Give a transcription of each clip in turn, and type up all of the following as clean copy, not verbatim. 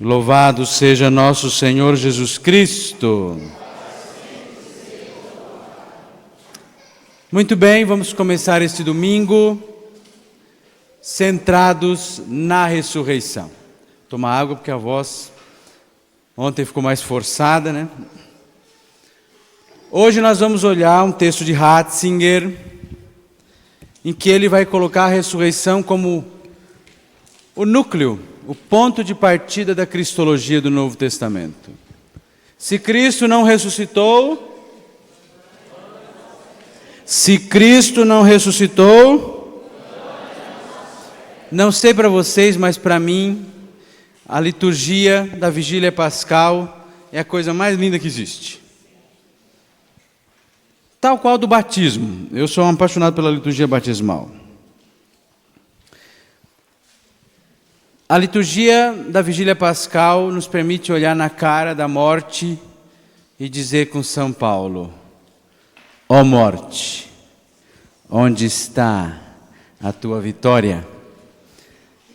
Louvado seja nosso Senhor Jesus Cristo. Muito bem, vamos começar este domingo centrados na ressurreição. Tomar água porque a voz ontem ficou mais forçada, né? Hoje nós vamos olhar um texto de Ratzinger, em que ele vai colocar a ressurreição como o núcleo, o ponto de partida da cristologia do Novo Testamento. Se Cristo não ressuscitou, não sei para vocês, mas para mim, a liturgia da Vigília Pascal é a coisa mais linda que existe. Tal qual do batismo. Eu sou um apaixonado pela liturgia batismal. A liturgia da Vigília Pascal nos permite olhar na cara da morte e dizer com São Paulo: ó morte, onde está a tua vitória?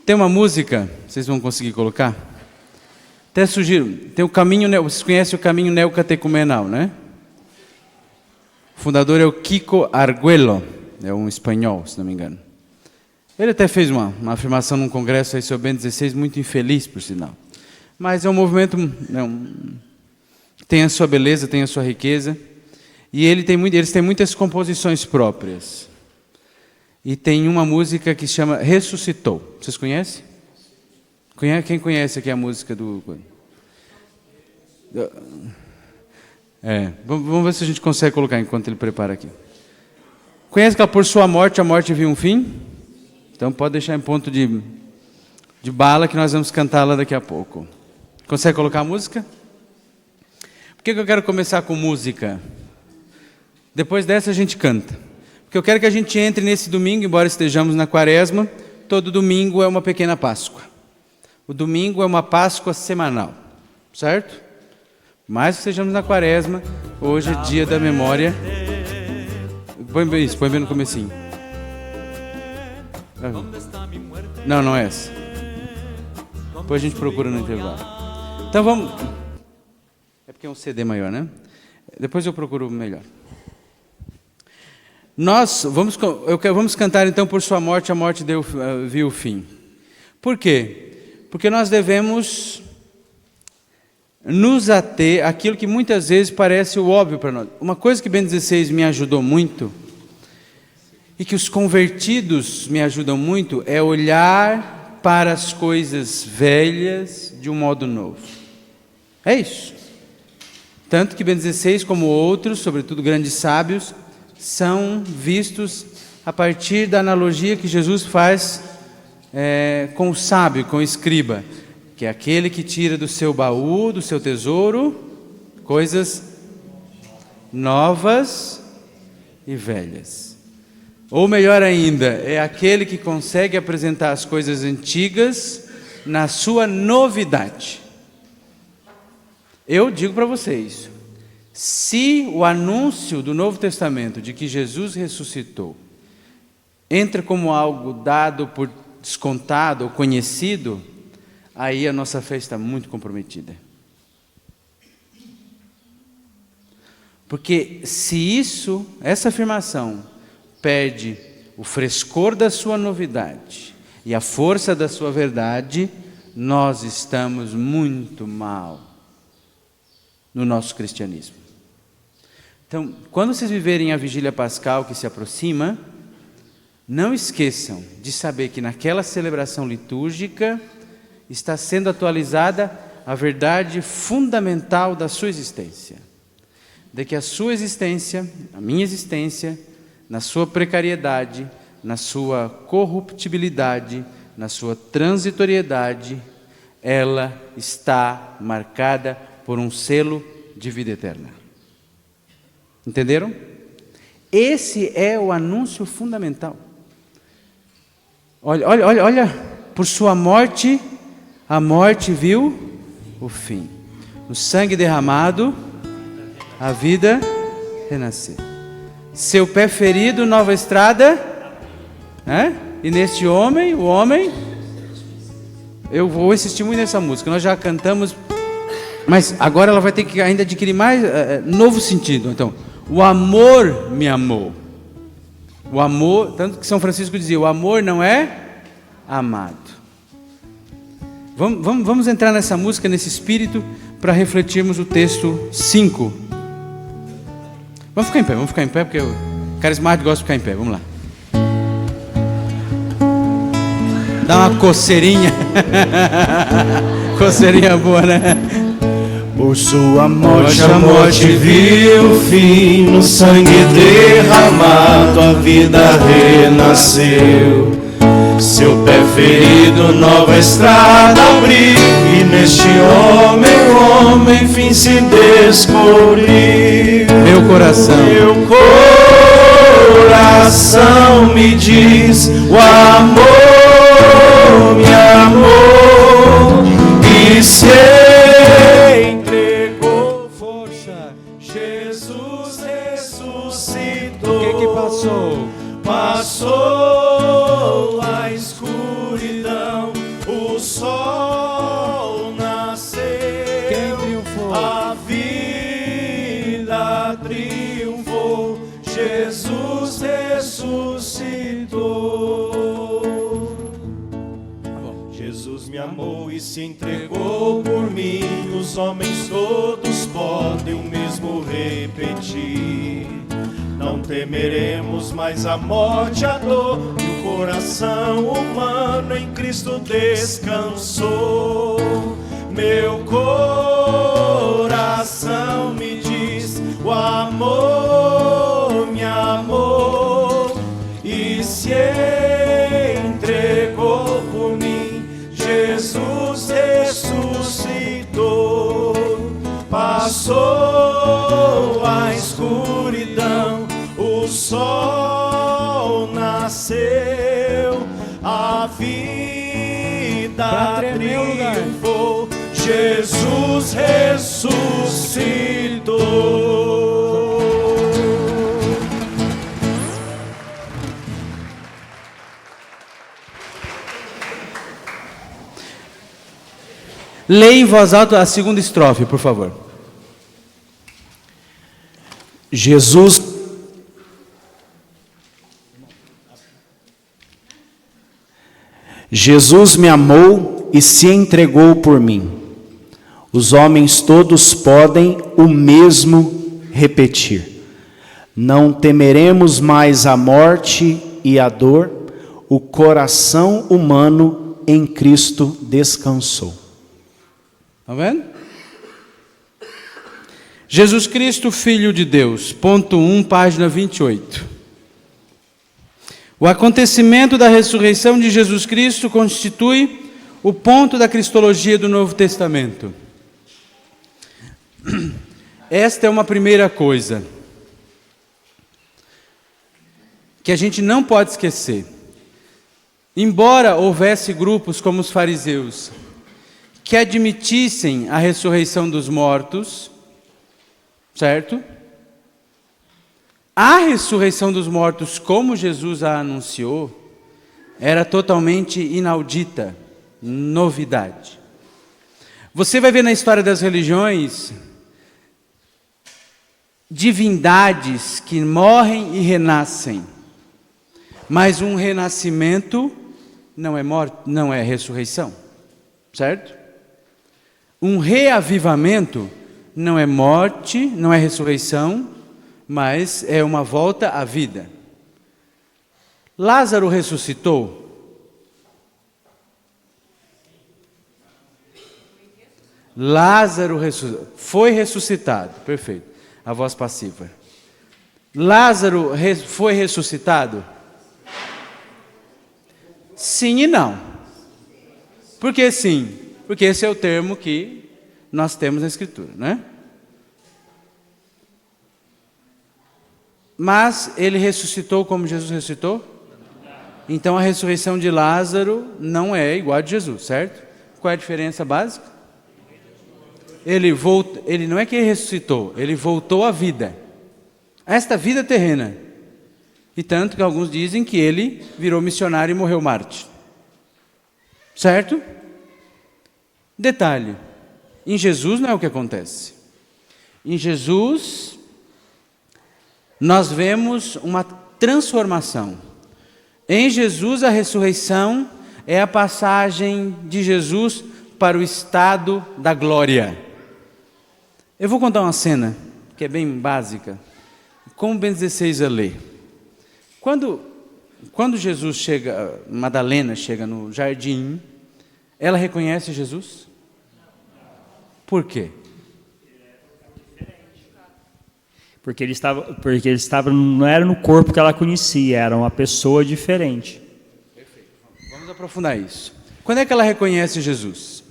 Tem uma música, vocês vão conseguir colocar? Até sugiro, tem o caminho, vocês conhecem o caminho neocatecumenal, né? O fundador é o Kiko Arguello, é um espanhol, se não me engano. Ele até fez uma afirmação num congresso aí sobre Bento XVI, muito infeliz, por sinal. Mas é um movimento, tem a sua beleza, tem a sua riqueza. E eles têm muitas composições próprias. E tem uma música que se chama Ressuscitou. Vocês conhecem? Quem conhece aqui a música do... Vamos ver se a gente consegue colocar enquanto ele prepara aqui. Conhece que por sua morte, a morte viu um fim? Então pode deixar em ponto de bala que nós vamos cantá-la daqui a pouco. Consegue colocar a música? Por que eu quero começar com música? Depois dessa a gente canta. Porque eu quero que a gente entre nesse domingo, embora estejamos na quaresma, todo domingo é uma pequena Páscoa. O domingo é uma Páscoa semanal, certo? Mais que estejamos na quaresma, hoje é dia da memória. Põe bem no comecinho. Não é essa. Depois a gente procura no intervalo. Então vamos... É porque é um CD maior, né? Depois eu procuro melhor. Vamos cantar então por sua morte, a morte viu o fim. Por quê? Porque nós devemos nos ater àquilo que muitas vezes parece o óbvio para nós. Uma coisa que Bento XVI me ajudou muito, e que os convertidos me ajudam muito, é olhar para as coisas velhas de um modo novo. É isso. Tanto que Bento XVI, como outros, sobretudo grandes sábios, são vistos a partir da analogia que Jesus faz com o sábio, com o escriba, que é aquele que tira do seu baú, do seu tesouro, coisas novas e velhas. Ou melhor ainda, é aquele que consegue apresentar as coisas antigas na sua novidade. Eu digo para vocês, se o anúncio do Novo Testamento de que Jesus ressuscitou entra como algo dado por descontado ou conhecido, aí a nossa fé está muito comprometida. Porque se essa afirmação perde o frescor da sua novidade e a força da sua verdade, nós estamos muito mal no nosso cristianismo. Então, quando vocês viverem a Vigília Pascal que se aproxima, não esqueçam de saber que naquela celebração litúrgica está sendo atualizada a verdade fundamental da sua existência. De que a sua existência, a minha existência, na sua precariedade, na sua corruptibilidade, na sua transitoriedade, ela está marcada por um selo de vida eterna. Entenderam? Esse é o anúncio fundamental. Olha, por sua morte, a morte viu o fim. No sangue derramado, a vida renascer. Seu pé ferido, nova estrada, né? E neste homem, o homem Eu vou insistir muito nessa música. Nós já cantamos, mas agora ela vai ter que ainda adquirir mais novo sentido. Então, o amor me amou. O amor, tanto que São Francisco dizia, o amor não é amado. Vamos entrar nessa música, nesse espírito, para refletirmos o texto 5. Vamos ficar em pé, porque o carismático gosta de ficar em pé. Vamos lá. Dá uma coceirinha. Coceirinha boa, né? Por sua morte, a morte viu o fim, no sangue derramado a vida renasceu. Seu pé ferido, nova estrada abriu, e neste homem, o homem, enfim se descobriu. Meu coração me diz, o amor me amou, e se entregou. Força. Jesus ressuscitou. O que passou? Passou a escuridão, o sol nasceu. Quem triunfou? A vida triunfou. Jesus ressuscitou. Jesus me amou e se entregou por mim. Os homens todos podem o mesmo repetir. Não temeremos mais a morte, a dor, e o coração humano em Cristo descansou. Meu coração me diz, o amor me amou, e se entregou por mim. Jesus ressuscitou, passou a escuridão, o sol nasceu, a vida triunfou, Jesus ressuscitou. Leia em voz alta a segunda estrofe, por favor. Jesus me amou e se entregou por mim. Os homens todos podem o mesmo repetir. Não temeremos mais a morte e a dor, o coração humano em Cristo descansou. Está vendo? Jesus Cristo, Filho de Deus, ponto 1, página 28. O acontecimento da ressurreição de Jesus Cristo constitui o ponto da cristologia do Novo Testamento. Esta é uma primeira coisa que a gente não pode esquecer. Embora houvesse grupos como os fariseus que admitissem a ressurreição dos mortos, certo? A ressurreição dos mortos, como Jesus a anunciou, era totalmente inaudita, novidade. Você vai ver na história das religiões divindades que morrem e renascem, mas um renascimento não é morte, não é ressurreição, certo? Um reavivamento não é morte, não é ressurreição, mas é uma volta à vida. Lázaro ressuscitou? Lázaro foi ressuscitado, perfeito, a voz passiva. Lázaro foi ressuscitado? Sim e não. Por que sim? Porque esse é o termo que nós temos na Escritura, né? Mas ele ressuscitou como Jesus ressuscitou? Então a ressurreição de Lázaro não é igual a de Jesus, certo? Qual é a diferença básica? Ele não é que ele ressuscitou, ele voltou à vida. Esta vida terrena. E tanto que alguns dizem que ele virou missionário e morreu mártir. Certo? Detalhe, em Jesus não é o que acontece. Em Jesus, nós vemos uma transformação. Em Jesus, a ressurreição é a passagem de Jesus para o estado da glória. Eu vou contar uma cena que é bem básica. Como Bento XVI lê. Quando Jesus chega, Madalena chega no jardim, ela reconhece Jesus? Por quê? Porque ele estava, não era no corpo que ela conhecia, era uma pessoa diferente. Perfeito. Vamos aprofundar isso. Quando é que ela reconhece Jesus?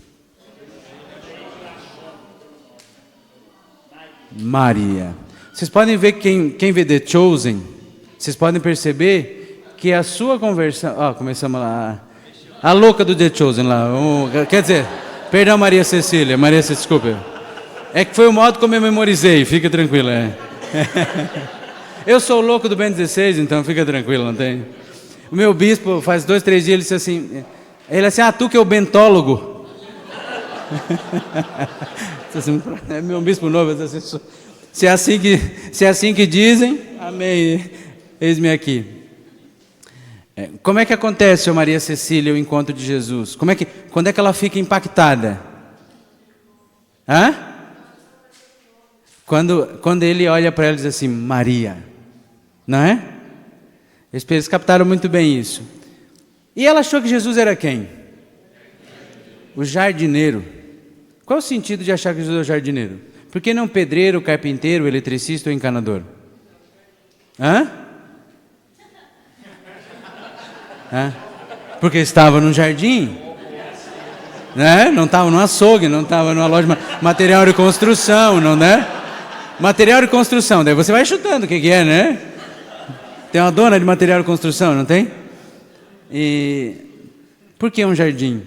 Maria. Vocês podem ver quem vê The Chosen, vocês podem perceber que a sua conversão... começamos lá. A louca do The Chosen lá. Quer dizer, perdão Maria Cecília, desculpa. É que foi o modo como eu memorizei, fica tranquila. Eu sou o louco do Bento XVI, então fica tranquilo, não tem? O meu bispo, faz 2, 3 dias, ele disse assim... tu que é o bentólogo. É meu bispo novo, se é assim que dizem, amém, eis-me aqui. Como é que acontece, Maria Cecília, o encontro de Jesus? Quando é que ela fica impactada? Quando ele olha para ela e diz assim, Maria, não é? Eles captaram muito bem isso. E ela achou que Jesus era quem? O jardineiro. Qual é o sentido de achar que Jesus é o jardineiro? Por que não pedreiro, carpinteiro, eletricista ou encanador? Porque estava no jardim, né? Não estava no açougue, não estava numa loja de material de construção, não, né? Material de construção, daí você vai chutando o que é, né? Tem uma dona de material de construção, não tem? E por que um jardim?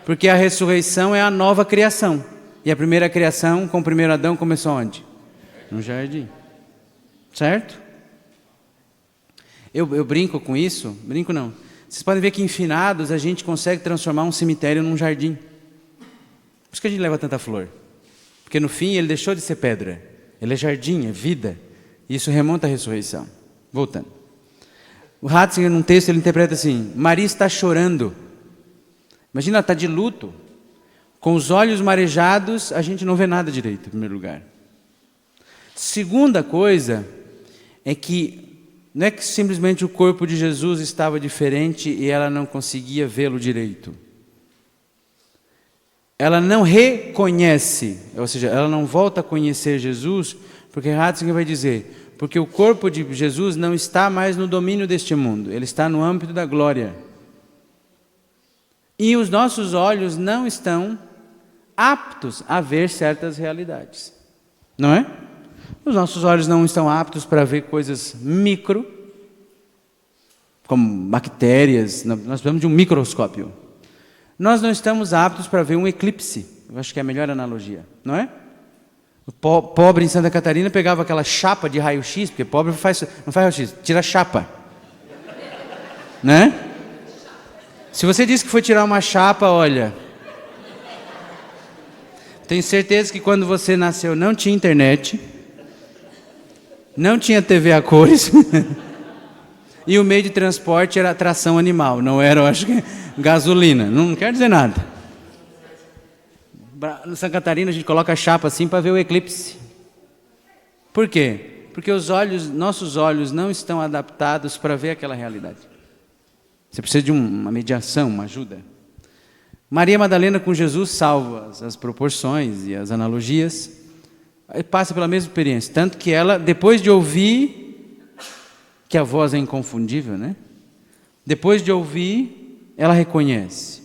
Porque a ressurreição é a nova criação. E a primeira criação, com o primeiro Adão, começou onde? No jardim. Certo? Eu brinco com isso? Brinco não. Vocês podem ver que em finados a gente consegue transformar um cemitério num jardim. Por isso que a gente leva tanta flor. Porque no fim ele deixou de ser pedra. Ele é jardim, é vida. E isso remonta à ressurreição. Voltando. O Ratzinger, num texto, ele interpreta assim: Maria está chorando. Imagina, ela está de luto. Com os olhos marejados, a gente não vê nada direito, em primeiro lugar. Segunda coisa é que não é que simplesmente o corpo de Jesus estava diferente e ela não conseguia vê-lo direito. Ela não reconhece, ou seja, ela não volta a conhecer Jesus, porque Ratzinger vai dizer, porque o corpo de Jesus não está mais no domínio deste mundo, ele está no âmbito da glória. E os nossos olhos não estão aptos a ver certas realidades, não é? Os nossos olhos não estão aptos para ver coisas micro, como bactérias, nós precisamos de um microscópio. Nós não estamos aptos para ver um eclipse, eu acho que é a melhor analogia, não é? O pobre em Santa Catarina pegava aquela chapa de raio-x, porque pobre não faz raio-x, tira chapa, né? Se você disse que foi tirar uma chapa, olha, tenho certeza que quando você nasceu não tinha internet, não tinha TV a cores, e o meio de transporte era tração animal, não era, eu acho que, gasolina, não quer dizer nada. No Santa Catarina a gente coloca a chapa assim para ver o eclipse. Por quê? Porque nossos olhos não estão adaptados para ver aquela realidade. Você precisa de uma mediação, uma ajuda. Maria Madalena com Jesus salva as proporções e as analogias, passa pela mesma experiência, tanto que ela, depois de ouvir, que a voz é inconfundível, né? Depois de ouvir, ela reconhece,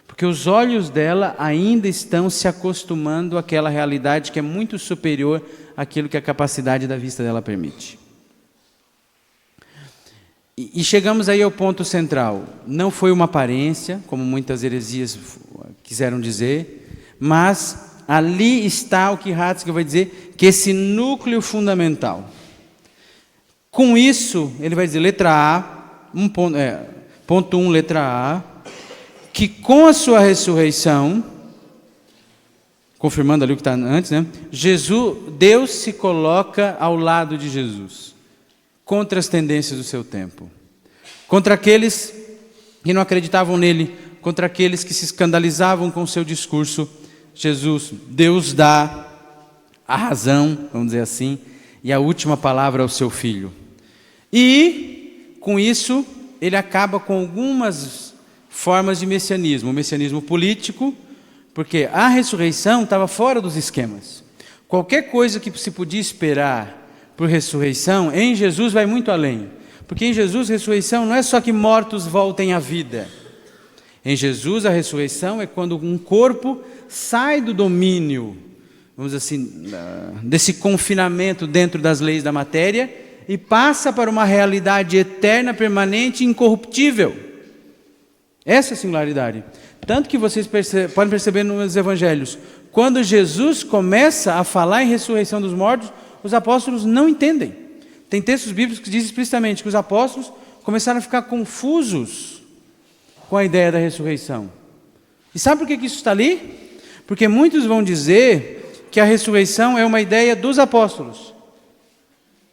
porque os olhos dela ainda estão se acostumando àquela realidade que é muito superior àquilo que a capacidade da vista dela permite. E chegamos aí ao ponto central. Não foi uma aparência, como muitas heresias quiseram dizer, mas ali está o que Ratzinger vai dizer, que esse núcleo fundamental. Com isso, ele vai dizer, letra A, ponto 1, letra A, que com a sua ressurreição, confirmando ali o que está antes, né? Deus se coloca ao lado de Jesus, contra as tendências do seu tempo, contra aqueles que não acreditavam nele, contra aqueles que se escandalizavam com o seu discurso. Deus dá a razão, vamos dizer assim, e a última palavra ao seu Filho. E, com isso, ele acaba com algumas formas de messianismo. O messianismo político, porque a ressurreição estava fora dos esquemas. Qualquer coisa que se podia esperar por ressurreição, em Jesus vai muito além. Porque em Jesus, ressurreição não é só que mortos voltem à vida. Em Jesus, a ressurreição é quando um corpo sai do domínio, vamos dizer assim, desse confinamento dentro das leis da matéria e passa para uma realidade eterna, permanente e incorruptível. Essa é a singularidade. Tanto que vocês podem perceber nos evangelhos, quando Jesus começa a falar em ressurreição dos mortos, os apóstolos não entendem. Tem textos bíblicos que dizem explicitamente que os apóstolos começaram a ficar confusos com a ideia da ressurreição. E sabe por que isso está ali? Porque muitos vão dizer que a ressurreição é uma ideia dos apóstolos,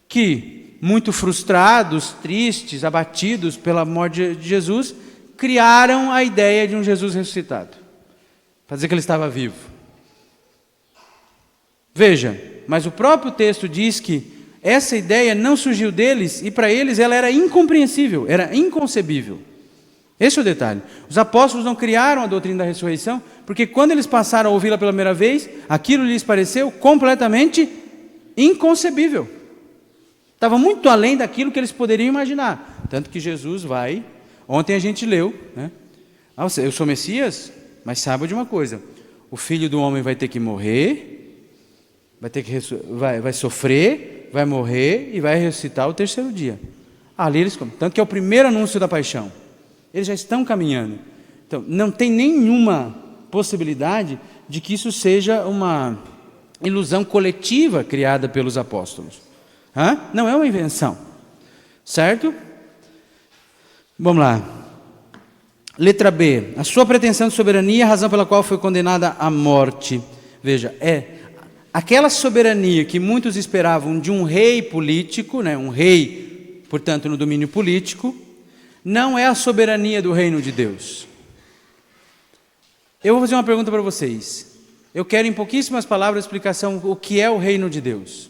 que, muito frustrados, tristes, abatidos pela morte de Jesus, criaram a ideia de um Jesus ressuscitado, para dizer que ele estava vivo. Veja, mas o próprio texto diz que essa ideia não surgiu deles e para eles ela era incompreensível, era inconcebível. Esse é o detalhe. Os apóstolos não criaram a doutrina da ressurreição, porque quando eles passaram a ouvi-la pela primeira vez, aquilo lhes pareceu completamente inconcebível. Estava muito além daquilo que eles poderiam imaginar. Tanto que Jesus vai, ontem a gente leu, né? Eu sou Messias, mas saiba de uma coisa, o Filho do Homem vai ter que morrer, vai sofrer, vai morrer e vai ressuscitar o terceiro dia. Ali eles, tanto que é o primeiro anúncio da paixão. Eles já estão caminhando. Então, não tem nenhuma possibilidade de que isso seja uma ilusão coletiva criada pelos apóstolos. Não é uma invenção. Certo? Vamos lá. Letra B. A sua pretensão de soberania é a razão pela qual foi condenada à morte. Veja, aquela soberania que muitos esperavam de um rei político, né, um rei, portanto, no domínio político, não é a soberania do reino de Deus. Eu vou fazer uma pergunta para vocês. Eu quero em pouquíssimas palavras a explicação o que é o reino de Deus.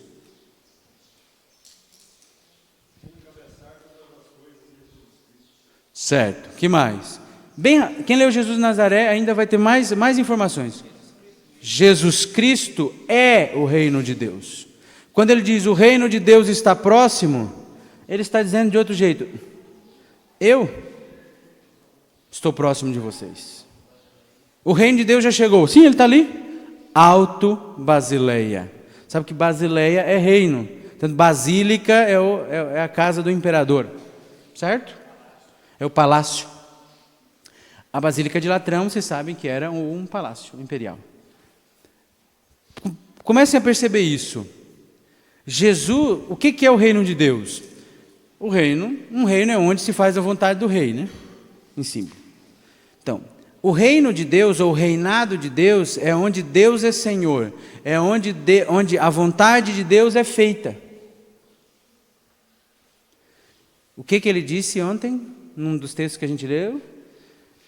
Certo, que mais? Quem leu Jesus de Nazaré ainda vai ter mais informações. Jesus Cristo é o reino de Deus. Quando ele diz o reino de Deus está próximo, ele está dizendo de outro jeito: eu estou próximo de vocês. O reino de Deus já chegou. Sim, ele está ali. Alto Basileia. Sabe que Basileia é reino. Portanto, Basílica é a casa do imperador. Certo? É o palácio. A Basílica de Latrão, vocês sabem que era um palácio imperial. Comecem a perceber isso. Jesus, o que é o reino de Deus? Um reino é onde se faz a vontade do rei, né? Em cima. Então, o reino de Deus, ou o reinado de Deus, é onde Deus é Senhor, é onde a vontade de Deus é feita. O que ele disse ontem, num dos textos que a gente leu?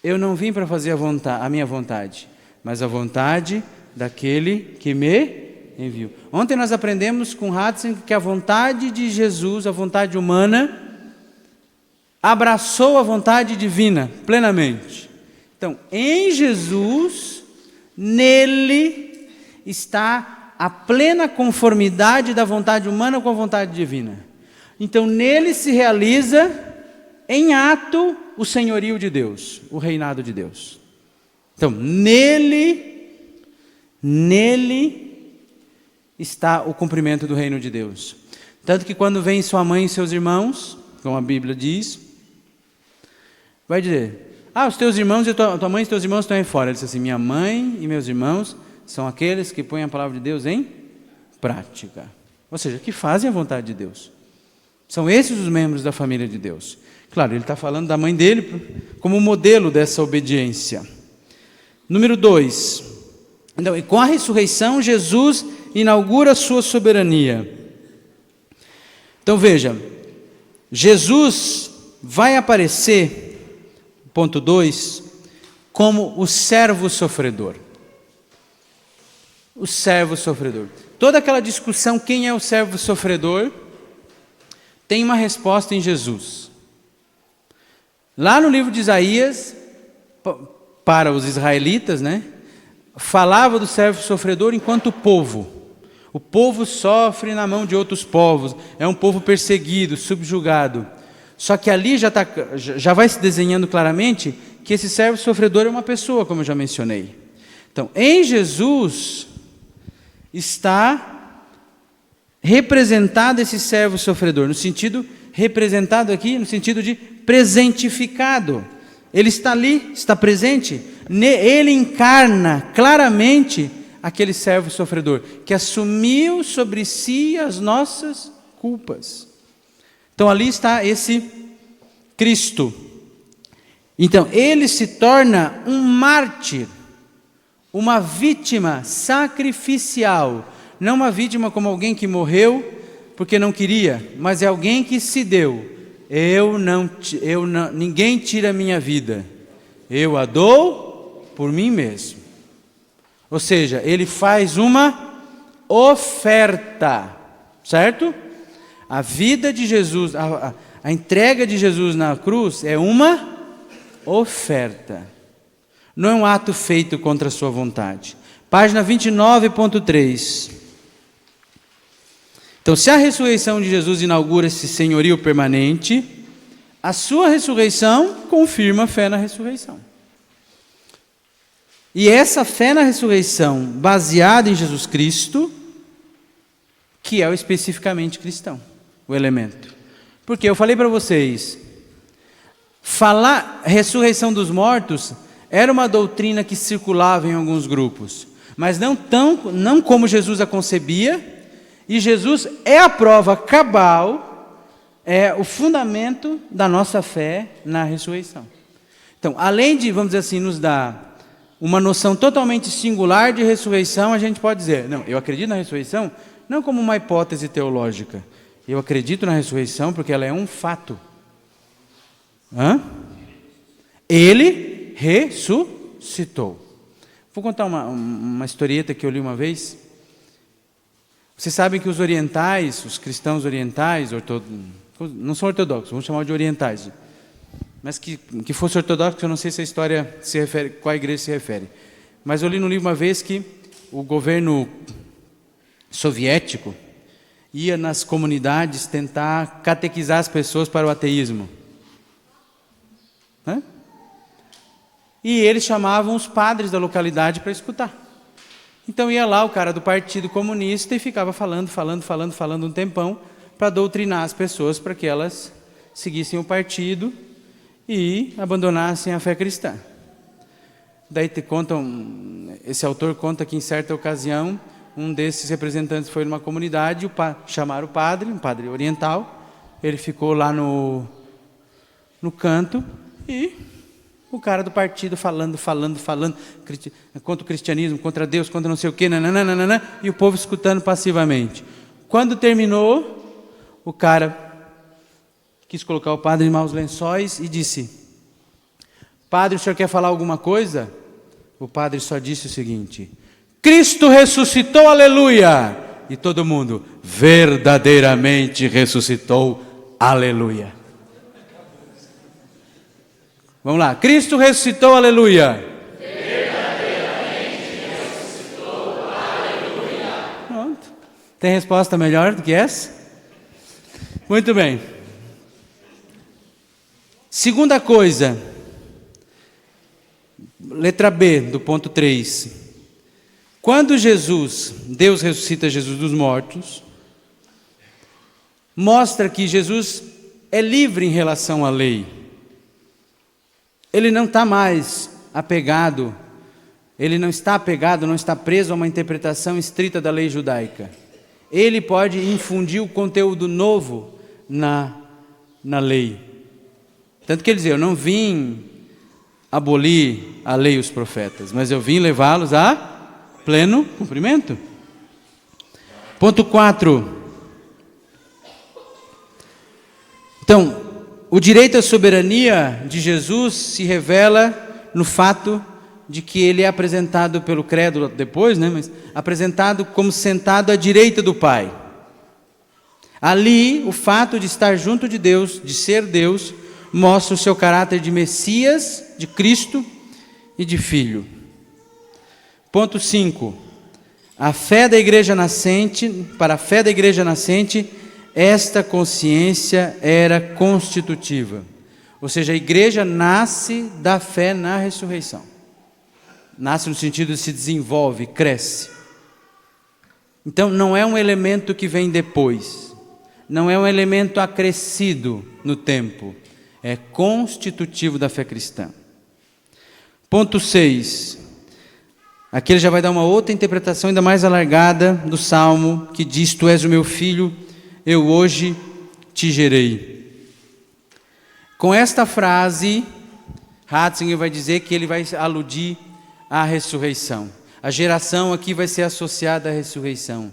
Eu não vim para fazer a minha vontade, mas a vontade daquele que me enviou. Ontem nós aprendemos com Ratzinger que a vontade de Jesus, a vontade humana, abraçou a vontade divina plenamente. Então, em Jesus, nele está a plena conformidade da vontade humana com a vontade divina. Então, nele se realiza em ato o senhorio de Deus, o reinado de Deus. Então, nele está o cumprimento do reino de Deus. Tanto que quando vem sua mãe e seus irmãos, como a Bíblia diz, vai dizer: os teus irmãos e tua mãe e teus irmãos estão aí fora. Ele diz assim: minha mãe e meus irmãos são aqueles que põem a palavra de Deus em prática. Ou seja, que fazem a vontade de Deus. São esses os membros da família de Deus. Claro, ele está falando da mãe dele como modelo dessa obediência. Número 2. Então, e com a ressurreição, Jesus inaugura a sua soberania. Então veja, Jesus vai aparecer, ponto 2, como o servo sofredor. O servo sofredor. Toda aquela discussão, quem é o servo sofredor, tem uma resposta em Jesus. Lá no livro de Isaías, para os israelitas, falava do servo sofredor enquanto povo. O povo sofre na mão de outros povos, é um povo perseguido, subjugado. Só que ali já vai se desenhando claramente que esse servo sofredor é uma pessoa, como eu já mencionei. Então, em Jesus está representado esse servo sofredor, no sentido, representado aqui, no sentido de presentificado. Ele está ali, está presente, ele encarna claramente aquele servo sofredor, que assumiu sobre si as nossas culpas. Então ali está esse Cristo. Então ele se torna um mártir, uma vítima sacrificial, não uma vítima como alguém que morreu porque não queria, mas é alguém que se deu. Ninguém tira a minha vida, eu a dou por mim mesmo. Ou seja, ele faz uma oferta, certo? A vida de Jesus, a entrega de Jesus na cruz é uma oferta. Não é um ato feito contra a sua vontade. Página 29.3. Então, se a ressurreição de Jesus inaugura esse senhorio permanente, a sua ressurreição confirma a fé na ressurreição. E essa fé na ressurreição, baseada em Jesus Cristo, que é o especificamente cristão, o elemento. Porque eu falei para vocês, falar ressurreição dos mortos era uma doutrina que circulava em alguns grupos, mas não como Jesus a concebia, e Jesus é a prova cabal, é o fundamento da nossa fé na ressurreição. Então, além de, vamos dizer assim, nos dar uma noção totalmente singular de ressurreição, a gente pode dizer, não, eu acredito na ressurreição não como uma hipótese teológica, eu acredito na ressurreição porque ela é um fato. Ele ressuscitou. Vou contar uma historieta que eu li uma vez. Vocês sabem que os orientais, os cristãos orientais, não são ortodoxos, vamos chamar de orientais, mas que fosse ortodoxo, eu não sei se a história se refere, qual igreja se refere. Mas eu li no livro uma vez que o governo soviético ia nas comunidades tentar catequizar as pessoas para o ateísmo. E eles chamavam os padres da localidade para escutar. Então ia lá o cara do Partido Comunista e ficava falando um tempão para doutrinar as pessoas para que elas seguissem o partido e abandonassem a fé cristã. Daí esse autor conta que em certa ocasião um desses representantes foi numa comunidade, chamaram o padre, um padre oriental, ele ficou lá no canto e o cara do partido falando contra o cristianismo, contra Deus, contra não sei o que, e o povo escutando passivamente. Quando terminou, o cara quis colocar o padre em maus lençóis e disse: padre, o senhor quer falar alguma coisa? O padre só disse o seguinte: Cristo ressuscitou, aleluia! E todo mundo, verdadeiramente ressuscitou, aleluia! Vamos lá, Cristo ressuscitou, aleluia! Verdadeiramente ressuscitou, aleluia! Pronto. Tem resposta melhor do que essa? Muito bem. Segunda coisa, letra B do ponto 3. Quando Deus ressuscita Jesus dos mortos, mostra que Jesus é livre em relação à lei. Ele não está mais apegado, não está preso a uma interpretação estrita da lei judaica. Ele pode infundir o conteúdo novo na lei. Tanto que ele dizia, eu não vim abolir a lei e os profetas, mas eu vim levá-los a pleno cumprimento. Ponto 4. Então, o direito à soberania de Jesus se revela no fato de que ele é apresentado pelo credo depois, né, mas apresentado como sentado à direita do Pai. Ali, o fato de estar junto de Deus, de ser Deus, mostra o seu caráter de Messias, de Cristo e de Filho. Ponto 5. A fé da igreja nascente, para a fé da igreja nascente, esta consciência era constitutiva. Ou seja, a igreja nasce da fé na ressurreição. Nasce no sentido de se desenvolve, cresce. Então não é um elemento que vem depois. Não é um elemento acrescido no tempo. É constitutivo da fé cristã. Ponto 6. Aqui ele já vai dar uma outra interpretação ainda mais alargada do Salmo, que diz: Tu és o meu filho, eu hoje te gerei. Com esta frase, Ratzinger vai dizer que ele vai aludir à ressurreição. A geração aqui vai ser associada à ressurreição.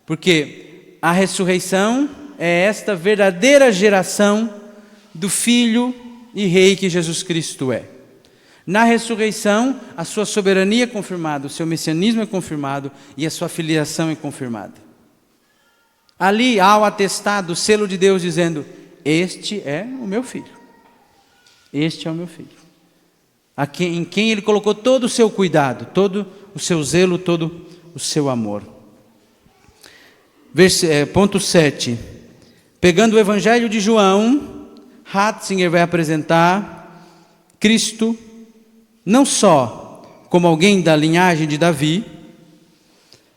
Porque a ressurreição é esta verdadeira geração do Filho e Rei que Jesus Cristo é. Na ressurreição, a sua soberania é confirmada, o seu messianismo é confirmado e a sua filiação é confirmada. Ali há o atestado, o selo de Deus dizendo: este é o meu filho. Este é o meu filho. Em quem ele colocou todo o seu cuidado, todo o seu zelo, todo o seu amor. Ponto 7. Pegando o Evangelho de João, Ratzinger vai apresentar Cristo não só como alguém da linhagem de Davi,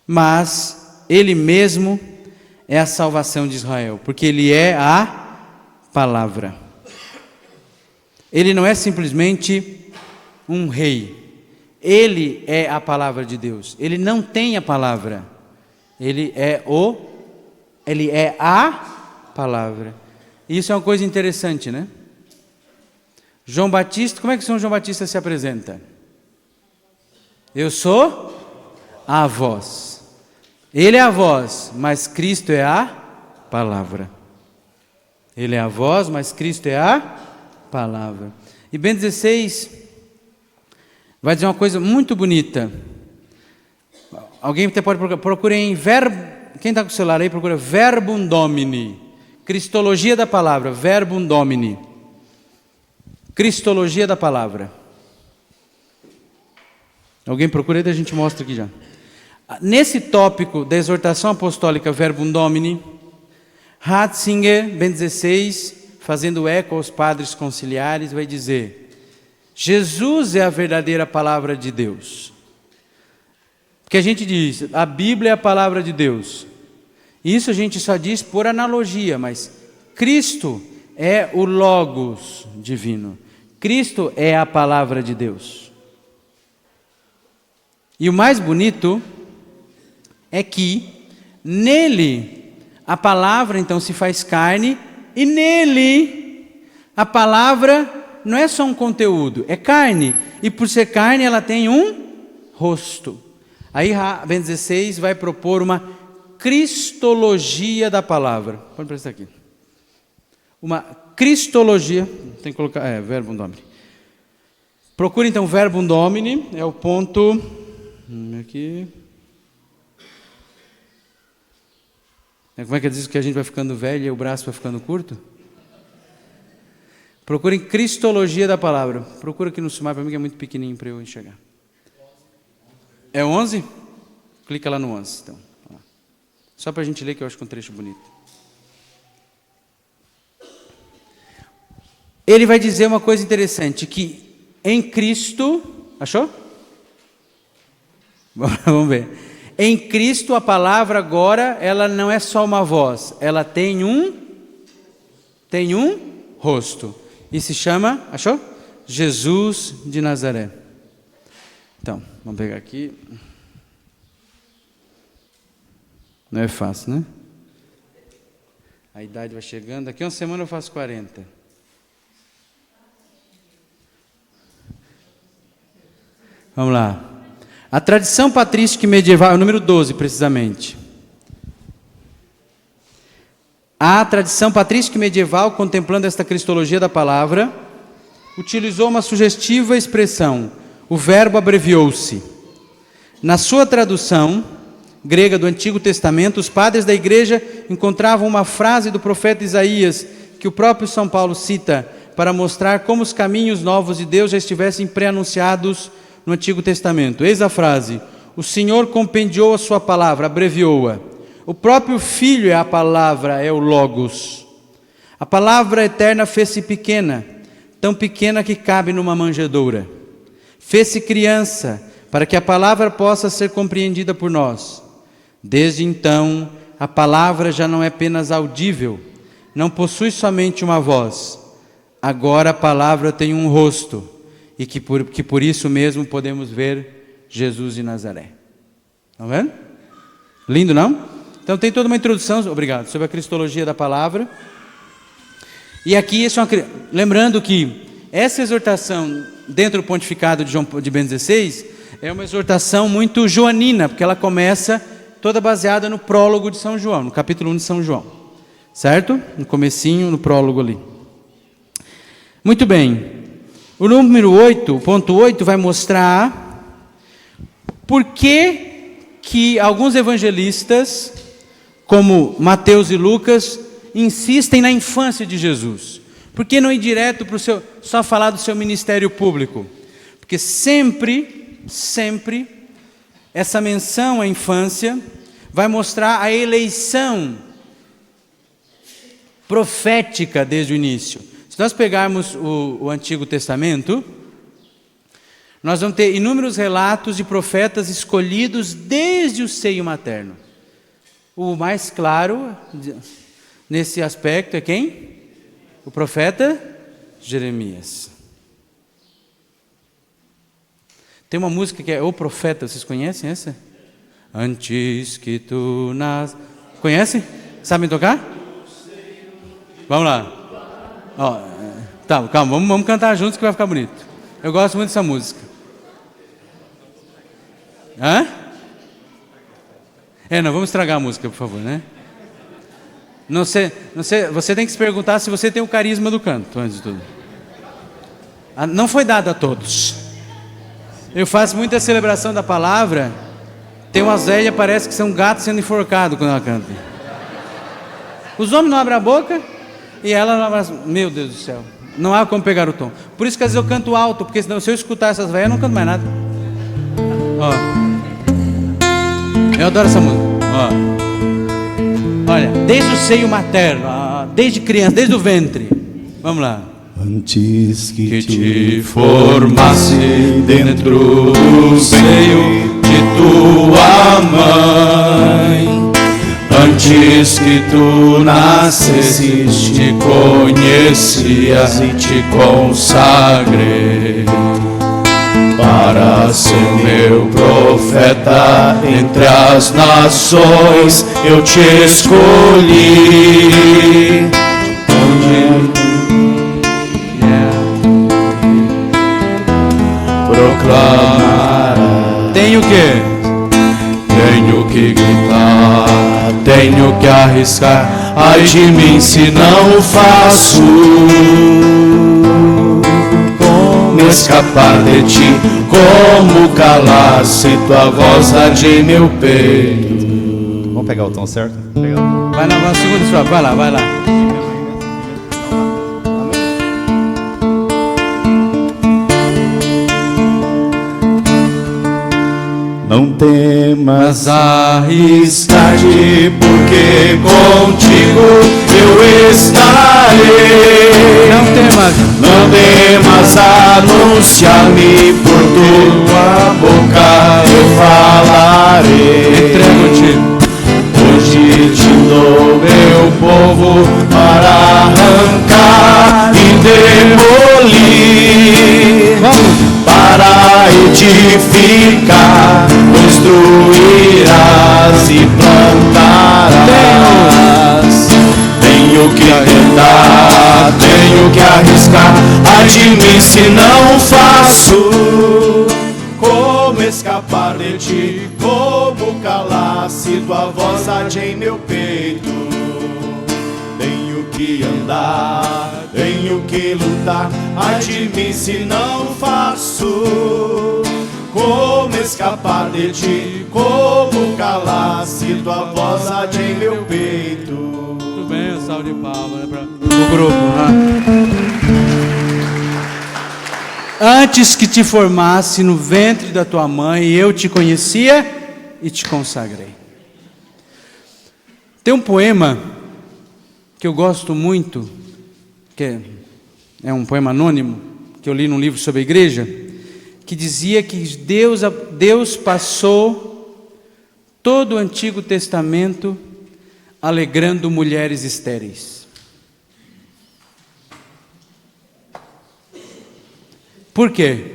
mas ele mesmo é a salvação de Israel, porque ele é a palavra. Ele não é simplesmente um rei, ele é a palavra de Deus. Ele não tem a palavra, ele é a palavra. Isso é uma coisa interessante, né? João Batista, como é que São João Batista se apresenta? Eu sou a voz. Ele é a voz, mas Cristo é a palavra. Ele é a voz, mas Cristo é a palavra. E Bento XVI vai dizer uma coisa muito bonita. Alguém até pode procurar, procurem quem está com o celular aí, procura Verbum Domini, Cristologia da palavra, Verbum Domini, Cristologia da palavra. Alguém procura aí, a gente mostra aqui já. Nesse tópico da exortação apostólica Verbum Domini, Ratzinger, Bento XVI, fazendo eco aos padres conciliares, vai dizer: Jesus é a verdadeira palavra de Deus. Porque a gente diz, a Bíblia é a palavra de Deus. Isso a gente só diz por analogia, mas Cristo é o Logos divino. Cristo é a palavra de Deus. E o mais bonito é que nele a palavra então se faz carne, e nele a palavra não é só um conteúdo, é carne. E por ser carne ela tem um rosto. Aí Bento XVI vai propor uma cristologia da palavra. Pode prestar aqui. Uma cristologia, tem que colocar, Verbum Domini. Procure então Verbum Domini, é o ponto, aqui. Como é que diz que a gente vai ficando velho e o braço vai ficando curto? Procurem cristologia da palavra. Procura aqui no Sumar para mim que é muito pequenininho para eu enxergar. É 11? Clica lá no 11, então. Só para a gente ler, que eu acho que é um trecho bonito. Ele vai dizer uma coisa interessante, que em Cristo... Achou? Vamos ver. Em Cristo a palavra agora, ela não é só uma voz, ela tem um rosto. E se chama, achou? Jesus de Nazaré. Então, vamos pegar aqui. Não é fácil, né? A idade vai chegando. Daqui a uma semana eu faço 40. Vamos lá. A tradição patrística e medieval, é o número 12 precisamente. A tradição patrística e medieval, contemplando esta cristologia da palavra, utilizou uma sugestiva expressão: o verbo abreviou-se. Na sua tradução grega do Antigo Testamento, os padres da igreja encontravam uma frase do profeta Isaías, que o próprio São Paulo cita, para mostrar como os caminhos novos de Deus já estivessem pré-anunciados no Antigo Testamento. Eis a frase: o Senhor compendiou a sua palavra, abreviou-a. O próprio Filho é a palavra, é o Logos. A palavra eterna fez-se pequena, tão pequena que cabe numa manjedoura. Fez-se criança, para que a palavra possa ser compreendida por nós. Desde então, a palavra já não é apenas audível, não possui somente uma voz. Agora a palavra tem um rosto, e que por isso mesmo podemos ver Jesus de Nazaré. Estão vendo? Lindo, não? Então tem toda uma introdução, obrigado, sobre a cristologia da palavra. E aqui, lembrando que essa exortação, dentro do pontificado de Bento XVI, é uma exortação muito joanina, porque ela começa toda baseada no prólogo de São João, no capítulo 1 de São João. Certo? No comecinho, no prólogo ali. Muito bem. O número 8, o ponto 8, vai mostrar por que alguns evangelistas, como Mateus e Lucas, insistem na infância de Jesus. Por que não ir direto para só falar do seu ministério público? Porque sempre essa menção à infância vai mostrar a eleição profética desde o início. Se nós pegarmos o Antigo Testamento, nós vamos ter inúmeros relatos de profetas escolhidos desde o seio materno. O mais claro nesse aspecto é quem? O profeta Jeremias. Tem uma música que é O Profeta, vocês conhecem essa? Antes que tu nas... Conhecem? Sabem tocar? Vamos lá. Ó, tá, calma, vamos cantar juntos que vai ficar bonito. Eu gosto muito dessa música. Hã? Não vamos estragar a música, por favor, né? Não sei, você tem que se perguntar se você tem o carisma do canto, antes de tudo. Não foi dado a todos. Eu faço muita celebração da palavra. Tem umas velhas, parece que são gatos sendo enforcados quando ela canta. Os homens não abrem a boca e ela não abre. Meu Deus do céu, não há como pegar o tom. Por isso que às vezes eu canto alto, porque senão, se eu escutar essas velhas, eu não canto mais nada. Ó, eu adoro essa música. Ó, olha, desde o seio materno, desde criança, desde o ventre. Vamos lá. Antes que te formasse dentro do seio de tua mãe, antes que tu nascesses, te conhecias e te consagrei para ser meu profeta entre as nações. Eu te escolhi. Proclamará. Tenho que gritar, tenho que arriscar. Ai de mim se não faço. Como escapar de ti? Como calar se tua voz arde em meu peito? Vamos pegar o tom certo? Vai na segunda estrofe, vai lá. Não temas arriscar-te, porque contigo eu estarei. Não temas anunciar-me, por tua boca eu falarei. Entrego-te. Hoje te dou meu povo para arrancar e demolir. Para edificar, construirás e plantarás. Tenho que tentar, tenho que arriscar. Ai de mim se não faço. Como escapar de ti, como calar se tua voz arde em meu peito? Tenho que andar, tenho que lutar, ai de mim se não faço. Como escapar de ti, como calar se tua voz arde em meu peito? Muito bem, um salve de palmas para o grupo. Antes que te formasse no ventre da tua mãe, eu te conhecia e te consagrei. Tem um poema que eu gosto muito, que é um poema anônimo, que eu li num livro sobre a igreja, que dizia que Deus passou todo o Antigo Testamento alegrando mulheres estéreis. Por quê?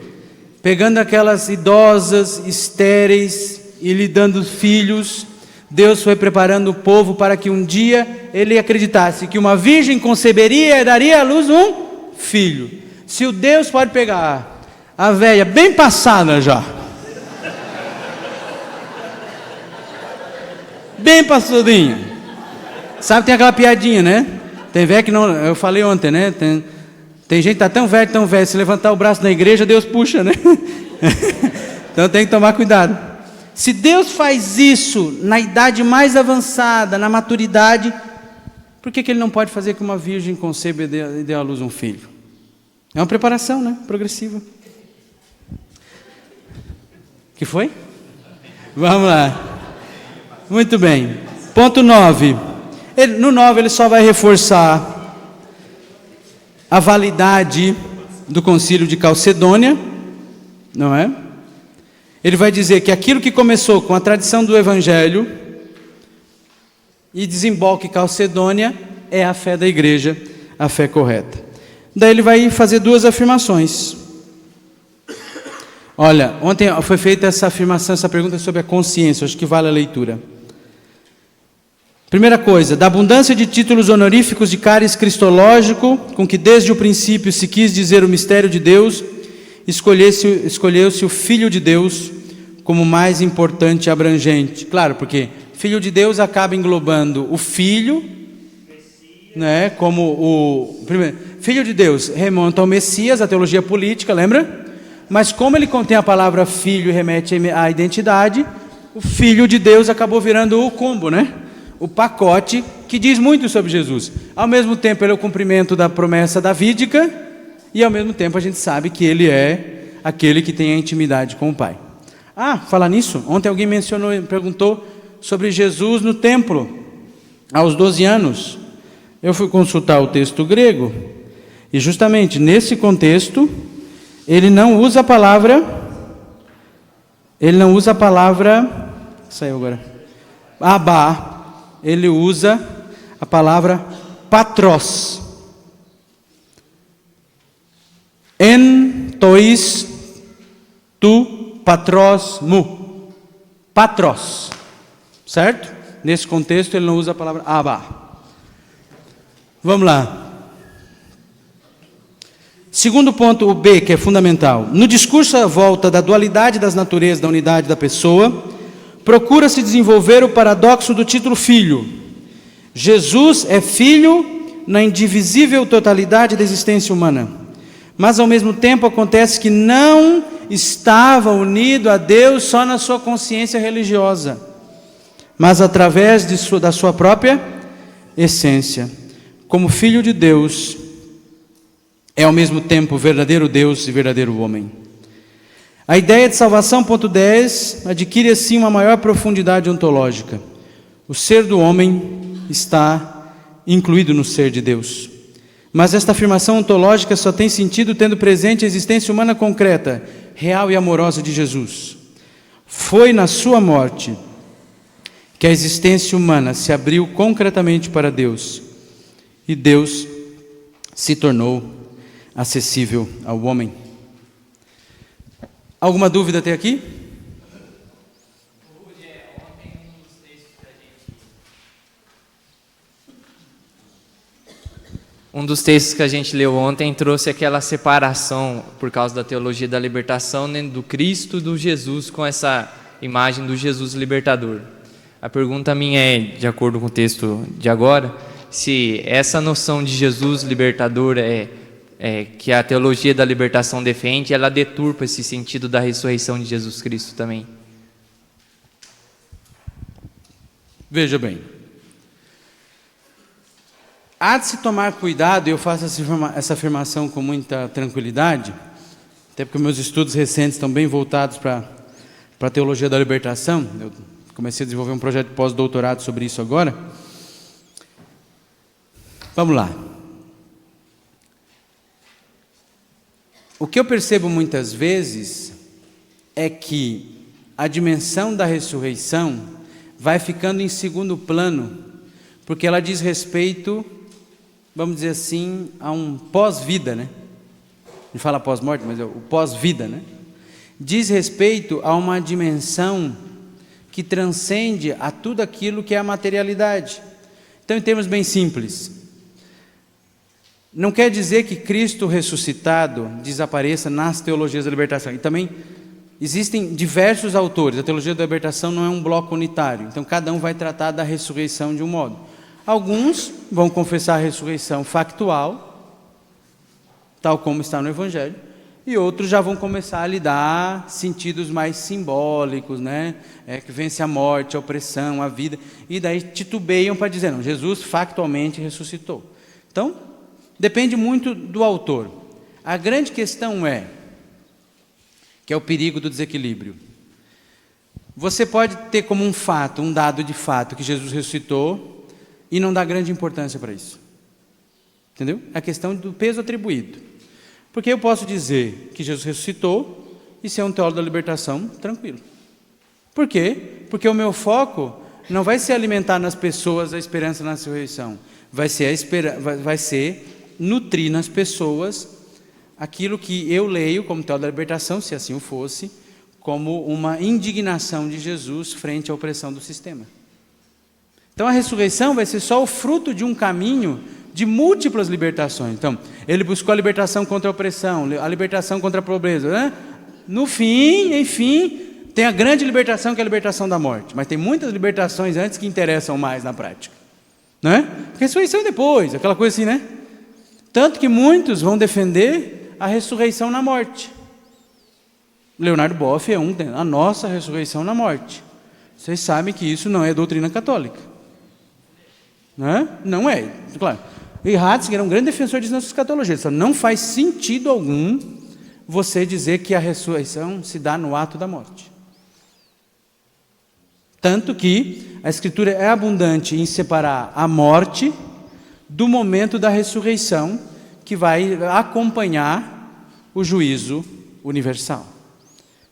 Pegando aquelas idosas, estéreis e lhe dando filhos, Deus foi preparando o povo para que um dia ele acreditasse que uma virgem conceberia e daria à luz um filho. Se o Deus pode pegar a velha bem passada já, bem passadinha, sabe, tem aquela piadinha, né? Tem velho que não, eu falei ontem, né? Tem gente que está tão velho, se levantar o braço na igreja, Deus puxa, né? Então tem que tomar cuidado. Se Deus faz isso na idade mais avançada, na maturidade, por que Ele não pode fazer que uma virgem conceba e dê à luz um filho? É uma preparação, né? Progressiva. Que foi? Vamos lá. Muito bem. Ponto 9. No 9 ele só vai reforçar a validade do concílio de Calcedônia, não é? Ele vai dizer que aquilo que começou com a tradição do Evangelho e desemboca em Calcedônia é a fé da igreja, a fé correta. Daí ele vai fazer duas afirmações. Olha, ontem foi feita essa afirmação, essa pergunta sobre a consciência, acho que vale a leitura. Primeira coisa, da abundância de títulos honoríficos de cáris cristológico, com que desde o princípio se quis dizer o mistério de Deus, escolheu-se o Filho de Deus como mais importante e abrangente. Claro, porque Filho de Deus acaba englobando o Filho, né, como o... Primeiro, Filho de Deus remonta ao Messias, a teologia política, lembra? Mas como ele contém a palavra Filho e remete à identidade, o Filho de Deus acabou virando o combo, né? O pacote que diz muito sobre Jesus. Ao mesmo tempo ele é o cumprimento da promessa davídica e ao mesmo tempo a gente sabe que ele é aquele que tem a intimidade com o Pai. Falar nisso, ontem alguém perguntou sobre Jesus no templo, aos 12 anos. Eu fui consultar o texto grego e justamente nesse contexto ele não usa a palavra, saiu agora, abá. Ele usa a palavra patros. En tois tu patros mu. Patros. Certo? Nesse contexto ele não usa a palavra abá. Vamos lá. Segundo ponto, o B, que é fundamental. No discurso à volta da dualidade das naturezas, da unidade da pessoa, procura-se desenvolver o paradoxo do título filho. Jesus é filho na indivisível totalidade da existência humana, mas ao mesmo tempo acontece que não estava unido a Deus só na sua consciência religiosa, mas através da sua própria essência. Como filho de Deus, é ao mesmo tempo verdadeiro Deus e verdadeiro homem. A ideia de salvação, ponto 10, adquire assim uma maior profundidade ontológica. O ser do homem está incluído no ser de Deus. Mas esta afirmação ontológica só tem sentido tendo presente a existência humana concreta, real e amorosa de Jesus. Foi na sua morte que a existência humana se abriu concretamente para Deus, e Deus se tornou acessível ao homem. Alguma dúvida até aqui? Um dos textos que a gente leu ontem trouxe aquela separação, por causa da teologia da libertação, né, do Cristo, do Jesus, com essa imagem do Jesus libertador. A pergunta minha é, de acordo com o texto de agora, se essa noção de Jesus libertador que a teologia da libertação defende, ela deturpa esse sentido da ressurreição de Jesus Cristo também. Veja bem, há de se tomar cuidado, e eu faço essa afirmação com muita tranquilidade, até porque meus estudos recentes estão bem voltados para a teologia da libertação. Eu comecei a desenvolver um projeto de pós-doutorado sobre isso agora. Vamos lá. O que eu percebo muitas vezes é que a dimensão da ressurreição vai ficando em segundo plano, porque ela diz respeito, vamos dizer assim, a um pós-vida, né? Não fala pós-morte, mas é o pós-vida, né? Diz respeito a uma dimensão que transcende a tudo aquilo que é a materialidade. Então, em termos bem simples, não quer dizer que Cristo ressuscitado desapareça nas teologias da libertação. E também existem diversos autores. A teologia da libertação não é um bloco unitário. Então, cada um vai tratar da ressurreição de um modo. Alguns vão confessar a ressurreição factual, tal como está no Evangelho, e outros já vão começar a lhe dar sentidos mais simbólicos, né? Que vence a morte, a opressão, a vida, e daí titubeiam para dizer, não, Jesus factualmente ressuscitou. Então, depende muito do autor. A grande questão que é o perigo do desequilíbrio. Você pode ter como um fato, um dado de fato, que Jesus ressuscitou, e não dar grande importância para isso. Entendeu? É a questão do peso atribuído. Porque eu posso dizer que Jesus ressuscitou e ser um teólogo da libertação tranquilo. Por quê? Porque o meu foco não vai ser alimentar nas pessoas a esperança na ressurreição. Vai ser nutrir nas pessoas aquilo que eu leio como teólogo da libertação, se assim o fosse, como uma indignação de Jesus frente à opressão do sistema. Então a ressurreição vai ser só o fruto de um caminho de múltiplas libertações. Então, ele buscou a libertação contra a opressão, a libertação contra a pobreza, né? No fim, enfim, tem a grande libertação, que é a libertação da morte. Mas tem muitas libertações antes que interessam mais na prática, né? Ressurreição depois, aquela coisa assim, né? Tanto que muitos vão defender a ressurreição na morte. Leonardo Boff é a nossa ressurreição na morte. Vocês sabem que isso não é doutrina católica, né? Não é, claro. E Ratzinger é um grande defensor de nossas escatologias. Só não faz sentido algum você dizer que a ressurreição se dá no ato da morte. Tanto que a Escritura é abundante em separar a morte do momento da ressurreição, que vai acompanhar o juízo universal.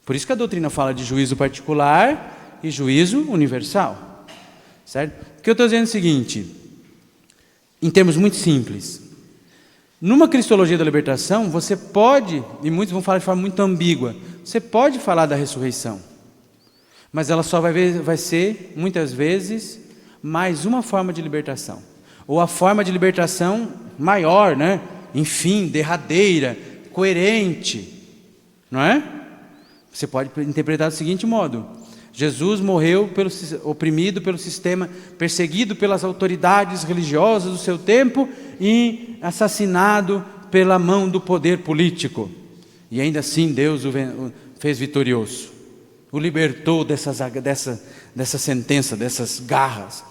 Por isso que a doutrina fala de juízo particular e juízo universal. Certo? O que eu estou dizendo é o seguinte, em termos muito simples. Numa cristologia da libertação, você pode, e muitos vão falar de forma muito ambígua, você pode falar da ressurreição, mas ela só vai ser, muitas vezes, mais uma forma de libertação. Ou a forma de libertação maior, né? Enfim, derradeira, coerente. Não é? Você pode interpretar do seguinte modo: Jesus morreu oprimido pelo sistema, perseguido pelas autoridades religiosas do seu tempo e assassinado pela mão do poder político. E ainda assim Deus o fez vitorioso. O libertou dessa sentença, dessas garras.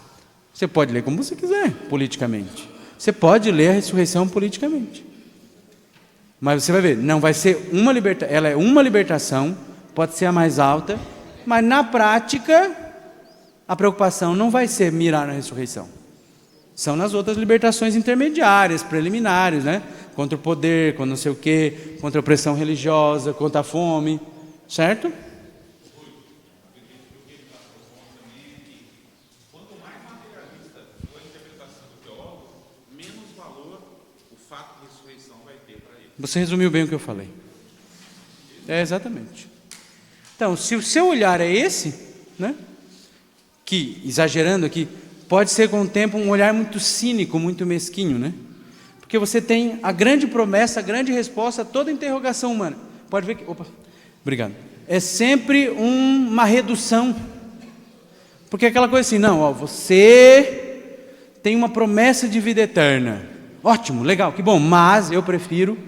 Você pode ler como você quiser, politicamente. Você pode ler a ressurreição politicamente. Mas você vai ver, não vai ser uma libertação, ela é uma libertação, pode ser a mais alta, mas na prática, a preocupação não vai ser mirar na ressurreição. São nas outras libertações intermediárias, preliminares, né? Contra o poder, contra não sei o quê, contra a opressão religiosa, contra a fome, certo? Quanto mais materialista for a interpretação do teólogo, menos valor o fato de ressurreição vai ter para ele. Você resumiu bem o que eu falei. Exatamente. Então, se o seu olhar é esse, né, que, exagerando aqui, pode ser com o tempo um olhar muito cínico, muito mesquinho, né? Porque você tem a grande promessa, a grande resposta a toda interrogação humana. Pode ver que... Opa, obrigado. é sempre uma redução. Porque é aquela coisa assim, não, ó, você tem uma promessa de vida eterna. Ótimo, legal, que bom, mas eu prefiro,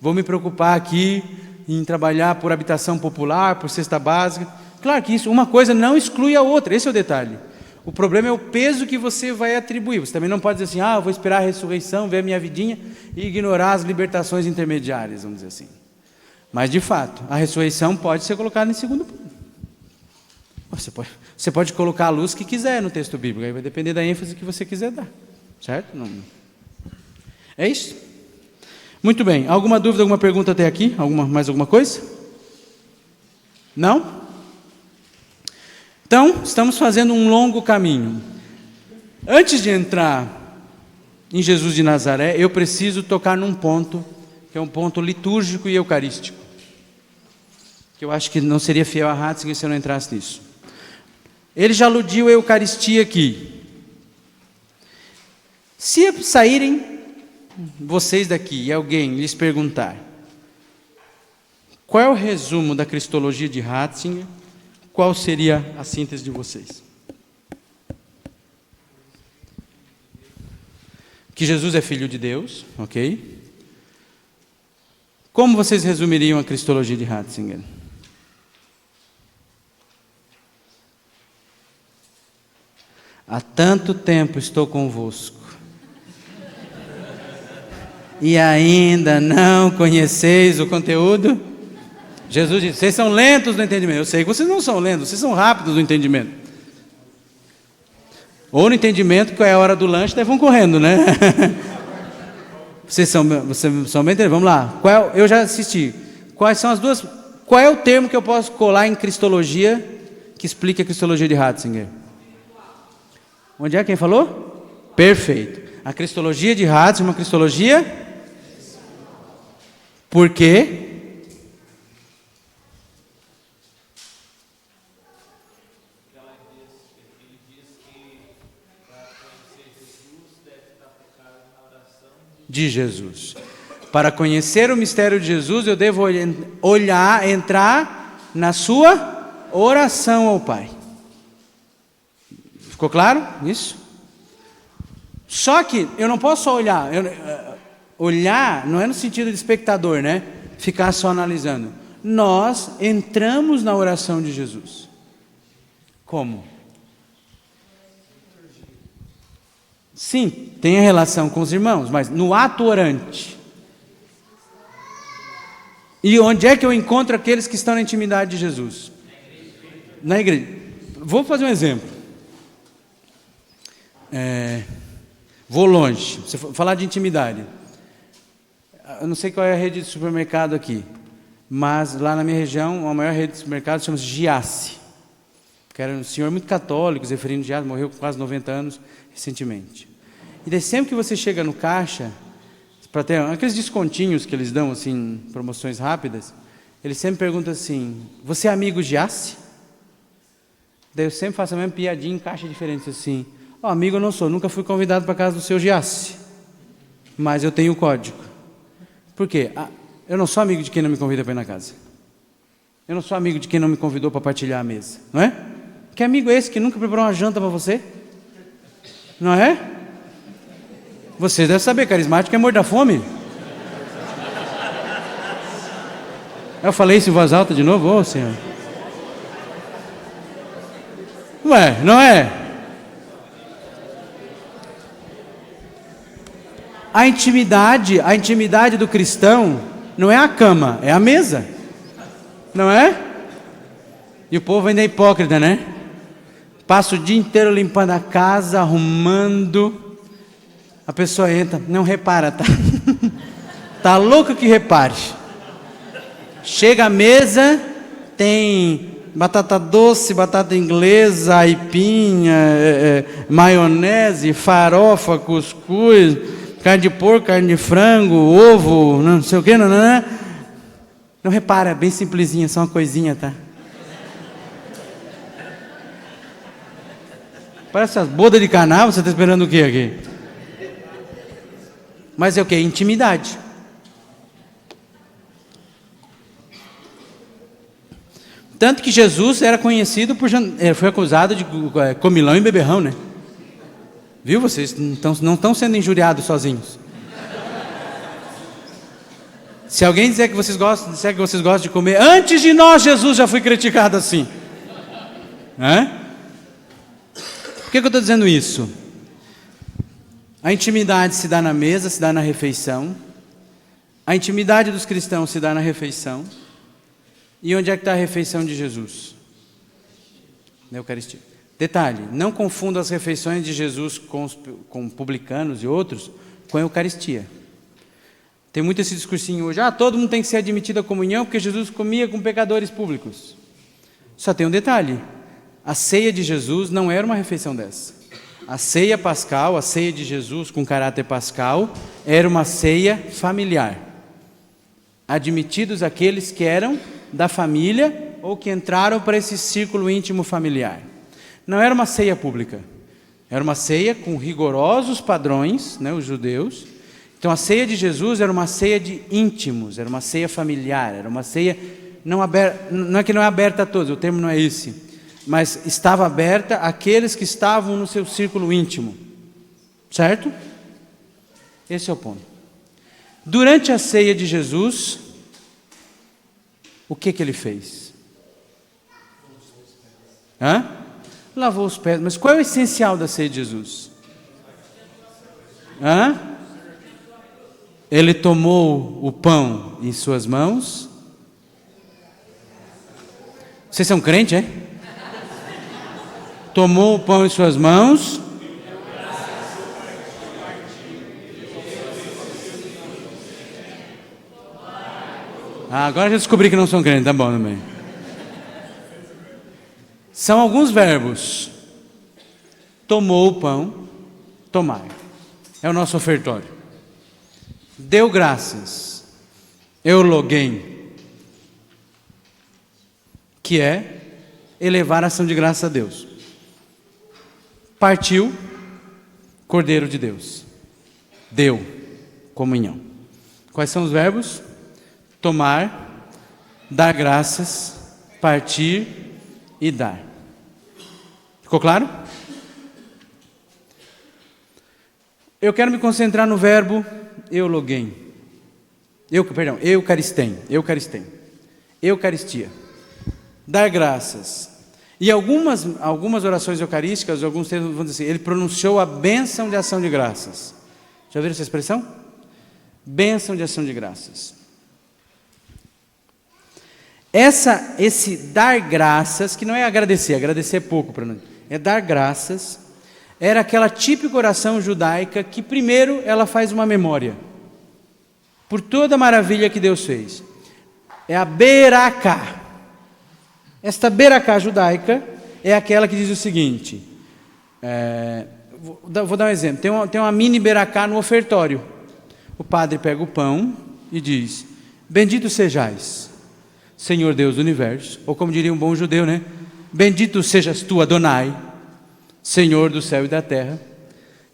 vou me preocupar aqui em trabalhar por habitação popular, por cesta básica. Claro que isso, uma coisa não exclui a outra, esse é o detalhe. O problema é o peso que você vai atribuir. Você também não pode dizer assim, eu vou esperar a ressurreição, ver a minha vidinha e ignorar as libertações intermediárias, vamos dizer assim. Mas, de fato, a ressurreição pode ser colocada em segundo plano. Você pode colocar a luz que quiser no texto bíblico, aí vai depender da ênfase que você quiser dar. Certo? Não. É isso? Muito bem. Alguma dúvida, alguma pergunta até aqui? Mais alguma coisa? Não? Então, estamos fazendo um longo caminho. Antes de entrar em Jesus de Nazaré, eu preciso tocar num ponto, que é um ponto litúrgico e eucarístico. Que eu acho que não seria fiel a Ratzinger se eu não entrasse nisso. Ele já aludiu a Eucaristia aqui. Se saírem vocês daqui e alguém lhes perguntar qual é o resumo da Cristologia de Ratzinger, qual seria a síntese de vocês? Que Jesus é Filho de Deus, ok? Como vocês resumiriam a Cristologia de Ratzinger? Há tanto tempo estou convosco, e ainda não conheceis o conteúdo? Jesus disse, vocês são lentos no entendimento. Eu sei que vocês não são lentos, vocês são rápidos no entendimento. Ou no entendimento, que é a hora do lanche, daí vão correndo, né? Vocês são bem entendidos. Vamos lá. Eu já assisti. Quais são as duas... Qual é o termo que eu posso colar em Cristologia que explica a Cristologia de Ratzinger? Onde é? Quem falou? Perfeito. A Cristologia de Ratzinger é uma Cristologia... Por quê? De Jesus. Para conhecer o mistério de Jesus, eu devo entrar na sua oração ao Pai. Ficou claro isso? Só que eu não posso só olhar. Olhar não é no sentido de espectador, né? Ficar só analisando. Nós entramos na oração de Jesus. Como? Sim, tem a relação com os irmãos, mas no ato orante. E onde é que eu encontro aqueles que estão na intimidade de Jesus? Na igreja. Vou fazer um exemplo. Vou longe. Você falar de intimidade. Eu não sei qual é a rede de supermercado aqui, mas lá na minha região, a maior rede de supermercado chama-se Giasse, que era um senhor muito católico, Zeferino Giasse, morreu com quase 90 anos recentemente. E daí sempre que você chega no caixa, para ter aqueles descontinhos que eles dão, assim, promoções rápidas, ele sempre pergunta assim, você é amigo Giasse? Daí eu sempre faço a mesma piadinha em caixa diferente, assim, amigo eu não sou, nunca fui convidado para a casa do seu Giasse, mas eu tenho o código. Por quê? Eu não sou amigo de quem não me convida para ir na casa. Eu não sou amigo de quem não me convidou para partilhar a mesa, não é? Que amigo é esse que nunca preparou uma janta para você? Não é? Você deve saber, carismático é morto da fome. Eu falei isso em voz alta de novo, ô senhor. Ué, não é? A intimidade do cristão não é a cama, é a mesa. Não é? E o povo ainda é hipócrita, né? Passa o dia inteiro limpando a casa, arrumando. A pessoa entra, não repara, tá? Tá louco que repare. Chega à mesa, tem batata doce, batata inglesa, aipinha, maionese, farofa, cuscuz, carne de porco, carne de frango, ovo, não sei o que, não repara, é bem simplesinha, só uma coisinha, tá? Parece as bodas de Caná, você está esperando o que aqui? Mas é o que? Intimidade. Tanto que Jesus era conhecido foi acusado de comilão e beberrão, né? Viu? Vocês não estão sendo injuriados sozinhos. Se alguém disser que vocês gostam de comer, antes de nós, Jesus já foi criticado assim. Por que eu estou dizendo isso? A intimidade se dá na mesa, se dá na refeição. A intimidade dos cristãos se dá na refeição. E onde é que está a refeição de Jesus? Na Eucaristia. Detalhe, não confunda as refeições de Jesus com publicanos e outros com a Eucaristia. Tem muito esse discursinho hoje, todo mundo tem que ser admitido à comunhão porque Jesus comia com pecadores públicos. Só tem um detalhe, a ceia de Jesus não era uma refeição dessa. A ceia pascal, a ceia de Jesus com caráter pascal, era uma ceia familiar. Admitidos aqueles que eram da família ou que entraram para esse círculo íntimo familiar. Não era uma ceia pública, era uma ceia com rigorosos padrões, né, os judeus. Então a ceia de Jesus era uma ceia de íntimos, era uma ceia familiar, era uma ceia não aberta, não é que não é aberta a todos, o termo não é esse, mas estava aberta àqueles que estavam no seu círculo íntimo, certo? Esse é o ponto. Durante a ceia de Jesus, o que ele fez? Lavou os pés. Mas qual é o essencial da ceia de Jesus? Ele tomou o pão em suas mãos. Vocês são crentes, é? Tomou o pão em suas mãos. Agora já descobri que não são crentes, tá bom também. São alguns verbos. Tomou o pão, tomar. É o nosso ofertório. Deu graças. Euloguém. Que é elevar a ação de graça a Deus. Partiu, Cordeiro de Deus. Deu, comunhão. Quais são os verbos? Tomar, dar graças, partir e dar. Ficou claro? Eu quero me concentrar no verbo euloguém. Eucaristém. Eucaristia. Dar graças. E algumas orações eucarísticas, alguns textos vão dizer assim, ele pronunciou a bênção de ação de graças. Já ouviram essa expressão? Bênção de ação de graças. Esse dar graças, que não é agradecer é pouco para nós, é dar graças, era aquela típica oração judaica que primeiro ela faz uma memória, por toda a maravilha que Deus fez. É a Beracá. Esta Beracá judaica é aquela que diz o seguinte, vou dar um exemplo, tem uma mini Beracá no ofertório. O padre pega o pão e diz, bendito sejais, Senhor Deus do universo, ou como diria um bom judeu, né? Bendito sejas tu, Adonai, Senhor do céu e da terra,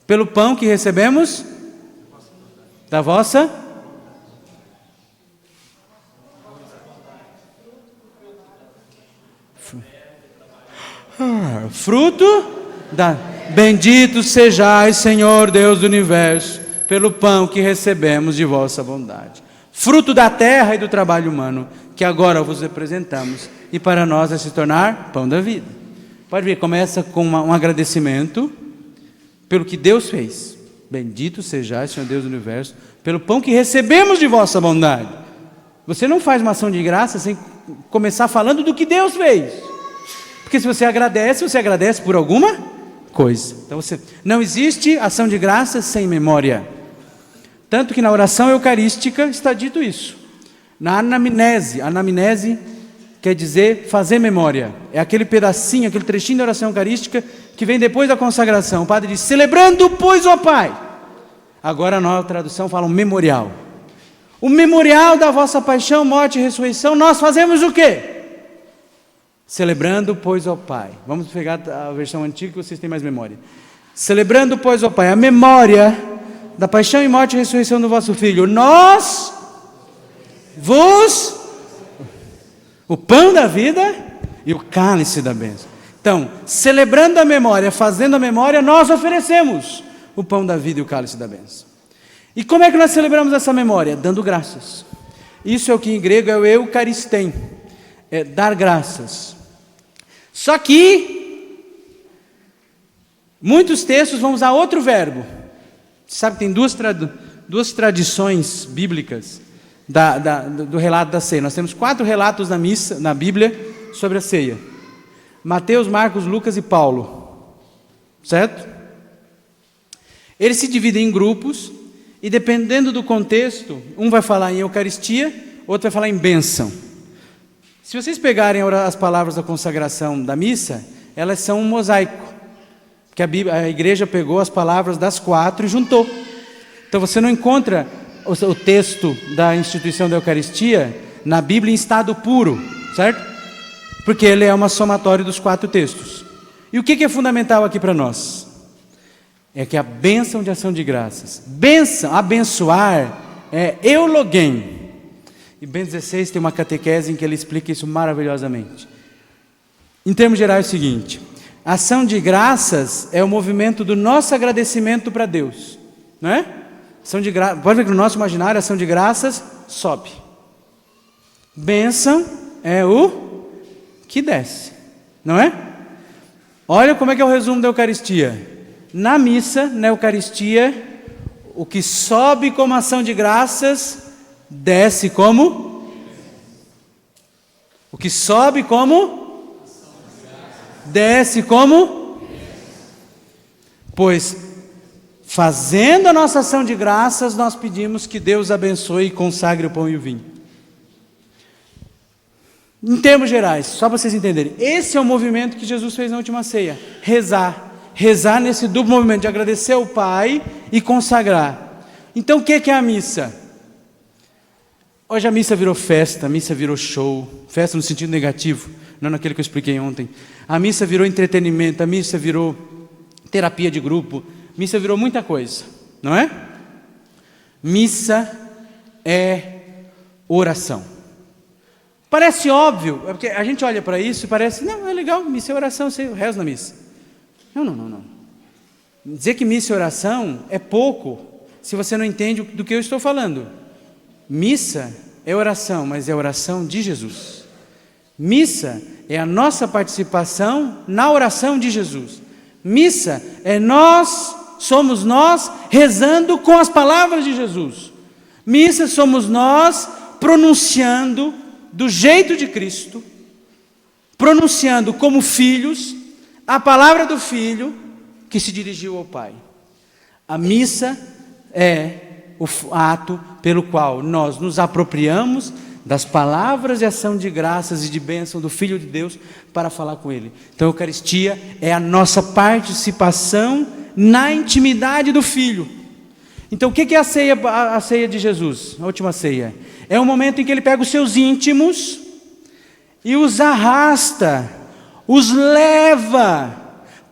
pelo pão que recebemos da vossa fruto da... Bendito sejais, Senhor Deus do universo, pelo pão que recebemos de vossa bondade. Fruto da terra e do trabalho humano, que agora vos apresentamos, e para nós é se tornar pão da vida. Pode ver, começa com um agradecimento pelo que Deus fez. Bendito sejais, Senhor Deus do universo, pelo pão que recebemos de vossa bondade. Você não faz uma ação de graça sem começar falando do que Deus fez. Porque se você agradece por alguma coisa. Então não existe ação de graça sem memória. Tanto que na oração eucarística está dito isso. Na anamnese quer dizer fazer memória. É aquele pedacinho, aquele trechinho da oração eucarística que vem depois da consagração. O padre diz, celebrando, pois, ó Pai. Agora a nova tradução fala um memorial. O memorial da vossa paixão, morte e ressurreição, nós fazemos o quê? Celebrando, pois, ó Pai. Vamos pegar a versão antiga que vocês têm mais memória. Celebrando, pois, ó Pai, a memória da paixão e morte e ressurreição do vosso Filho. Nós vos... O pão da vida e o cálice da bênção. Então, celebrando a memória, fazendo a memória, nós oferecemos o pão da vida e o cálice da bênção. E como é que nós celebramos essa memória? Dando graças. Isso é o que em grego é o eucaristém, é dar graças. Só que muitos textos vão usar outro verbo. Sabe, tem duas tradições bíblicas do relato da ceia. Nós temos 4 relatos na Bíblia sobre a ceia: Mateus, Marcos, Lucas e Paulo, certo? Eles se dividem em grupos e, dependendo do contexto, um vai falar em Eucaristia, outro vai falar em bênção. Se vocês pegarem as palavras da consagração da missa, elas são um mosaico, que a igreja pegou as palavras das 4 e juntou. Então você não encontra o texto da instituição da Eucaristia na Bíblia em estado puro, certo? Porque ele é uma somatória dos 4 textos. E o que é fundamental aqui para nós? É que a bênção de ação de graças, abençoar, é euloguém. E Bento XVI tem uma catequese em que ele explica isso maravilhosamente. Em termos gerais é o seguinte: ação de graças é o movimento do nosso agradecimento para Deus, não é? Pode ver que no nosso imaginário a ação de graças sobe. Bênção é o que desce, não é? Olha como é que é o resumo da Eucaristia. Na missa, na Eucaristia, o que sobe como ação de graças, desce como? O que sobe como? Desce como? Pois, fazendo a nossa ação de graças, nós pedimos que Deus abençoe e consagre o pão e o vinho. Em termos gerais, só para vocês entenderem, esse é o movimento que Jesus fez na última ceia: rezar nesse duplo movimento de agradecer ao Pai e consagrar. Então o que é a missa? Hoje a missa virou festa, a missa virou show, festa no sentido negativo, não naquele que eu expliquei ontem. A missa virou entretenimento, a missa virou terapia de grupo, a missa virou muita coisa, não é? Missa é oração. Parece óbvio, porque a gente olha para isso e parece, não, é legal, missa é oração, eu rezo na missa. Não. Dizer que missa é oração é pouco, se você não entende do que eu estou falando. Missa é oração, mas é oração de Jesus. Missa é a nossa participação na oração de Jesus. Missa é somos nós rezando com as palavras de Jesus. Missa somos nós pronunciando do jeito de Cristo, pronunciando como filhos a palavra do Filho que se dirigiu ao Pai. A missa é o ato pelo qual nós nos apropriamos das palavras de ação de graças e de bênção do Filho de Deus para falar com Ele. Então a Eucaristia é a nossa participação na intimidade do Filho. Então o que é a ceia de Jesus, a última ceia? É um momento em que Ele pega os seus íntimos e os arrasta, os leva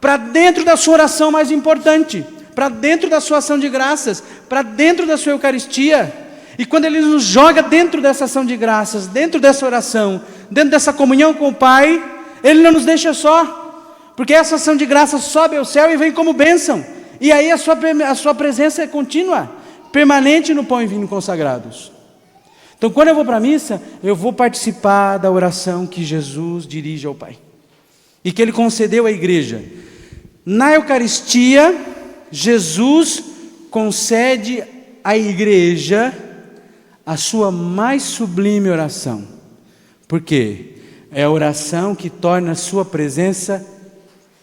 para dentro da sua oração mais importante, para dentro da sua ação de graças, para dentro da sua Eucaristia. E quando Ele nos joga dentro dessa ação de graças, dentro dessa oração, dentro dessa comunhão com o Pai, Ele não nos deixa só, porque essa ação de graças sobe ao céu e vem como bênção. E aí a sua presença é contínua, permanente no pão e vinho consagrados. Então quando eu vou para a missa, eu vou participar da oração que Jesus dirige ao Pai e que Ele concedeu à igreja. Na Eucaristia, Jesus concede à igreja a sua mais sublime oração. Por quê? É a oração que torna a sua presença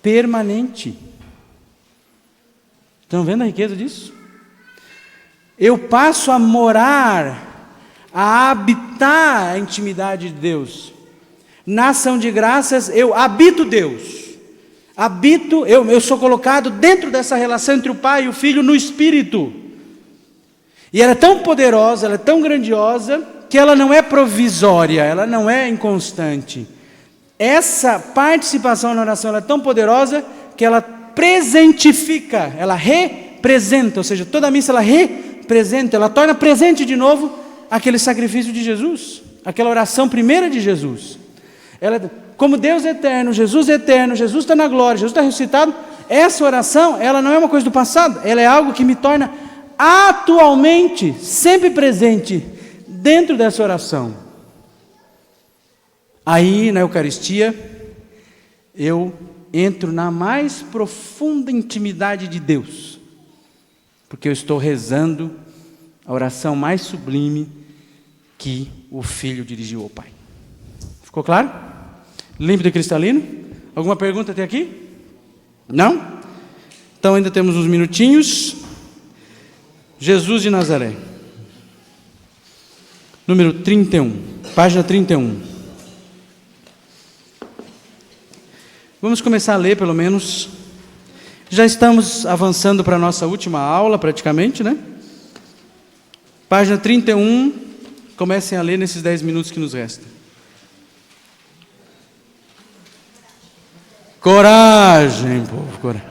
permanente. Estão vendo a riqueza disso? Eu passo a morar, a habitar a intimidade de Deus. Na ação de graças, eu habito Deus. Eu sou colocado dentro dessa relação entre o Pai e o Filho no Espírito. E ela é tão poderosa, ela é tão grandiosa, que ela não é provisória, ela não é inconstante. Essa participação na oração ela é tão poderosa que ela presentifica, ela representa, ou seja, toda a missa ela representa, ela torna presente de novo aquele sacrifício de Jesus, aquela oração primeira de Jesus. como Deus é eterno, Jesus está na glória, Jesus está ressuscitado, essa oração, ela não é uma coisa do passado, ela é algo que me torna atualmente, sempre presente, dentro dessa oração. Aí, na Eucaristia, eu entro na mais profunda intimidade de Deus, porque eu estou rezando a oração mais sublime que o Filho dirigiu ao Pai. Ficou claro? Límpido e cristalino? Alguma pergunta até aqui? Não? Então ainda temos uns minutinhos. Jesus de Nazaré. Número 31, página 31. Vamos começar a ler pelo menos. Já estamos avançando para a nossa última aula praticamente, né? Página 31, comecem a ler nesses 10 minutos que nos restam. Coragem, povo, coragem.